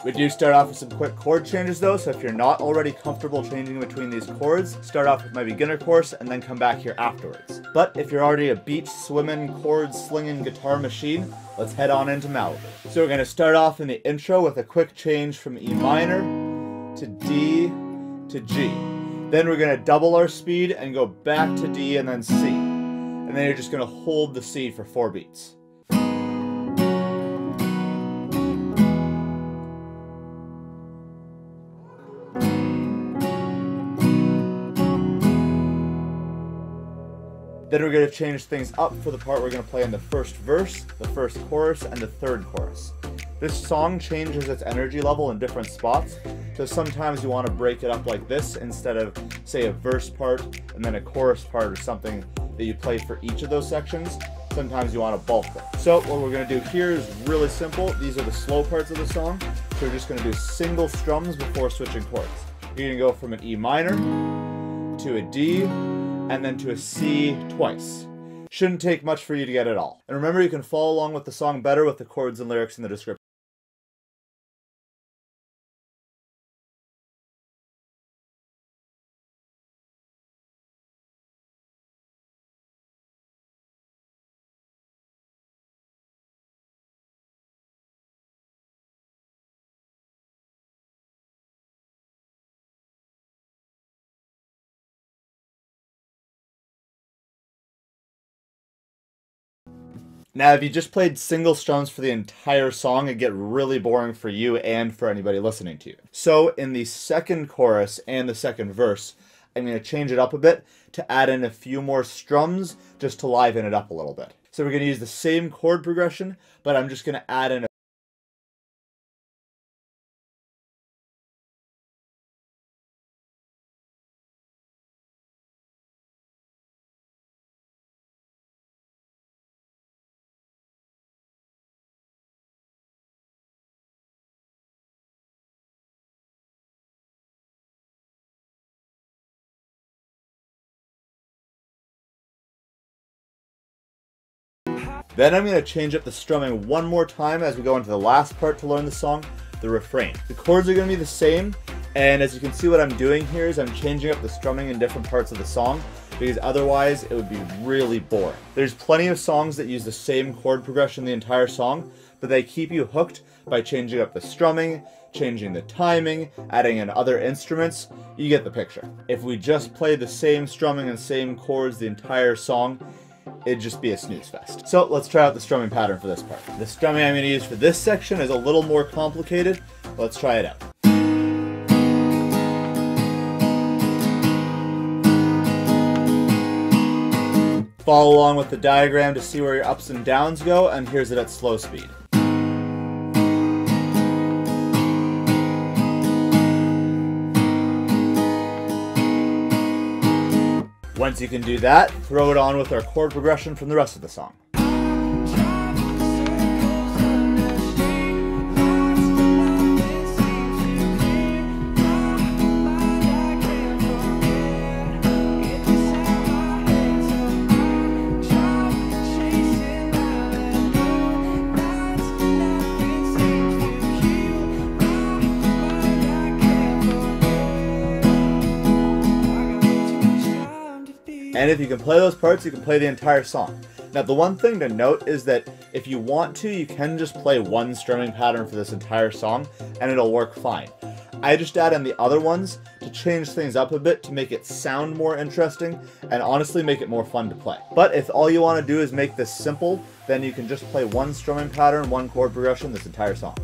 We do start off with some quick chord changes though, so if you're not already comfortable changing between these chords, start off with my beginner course and then come back here afterwards. But if you're already a beach swimming, chord slinging guitar machine, let's head on into Malibu. So we're going to start off in the intro with a quick change from E minor to D to G. Then we're going to double our speed and go back to D and then C. And then you're just going to hold the C for 4 beats. Then we're going to change things up for the part we're going to play in the first verse, the first chorus, and the third chorus. This song changes its energy level in different spots, so sometimes you want to break it up like this instead of, say, a verse part and then a chorus part or something that you play for each of those sections. Sometimes you want to bulk them. So what we're going to do here is really simple. These are the slow parts of the song, so we're just going to do single strums before switching chords. You're going to go from an E minor to a D, and then to a C twice. Shouldn't take much for you to get it all. And remember, you can follow along with the song better with the chords and lyrics in the description. Now, if you just played single strums for the entire song, it'd get really boring for you and for anybody listening to you. So in the second chorus and the second verse, I'm going to change it up a bit to add in a few more strums just to liven it up a little bit. So we're going to use the same chord progression, but I'm just going to add in a Then I'm going to change up the strumming one more time as we go into the last part to learn the song, the refrain. The chords are going to be the same, and as you can see what I'm doing here is I'm changing up the strumming in different parts of the song, because otherwise it would be really boring. There's plenty of songs that use the same chord progression the entire song, but they keep you hooked by changing up the strumming, changing the timing, adding in other instruments. You get the picture. If we just play the same strumming and same chords the entire song, it'd just be a snooze fest. So let's try out the strumming pattern for this part. The strumming I'm going to use for this section is a little more complicated. Let's try it out. Follow along with the diagram to see where your ups and downs go, and here's it at slow speed. Once you can do that, throw it on with our chord progression from the rest of the song. And if you can play those parts, you can play the entire song. Now, the one thing to note is that if you want to, you can just play one strumming pattern for this entire song, and it'll work fine. I just add in the other ones to change things up a bit to make it sound more interesting, and honestly make it more fun to play. But if all you want to do is make this simple, then you can just play one strumming pattern, one chord progression this entire song.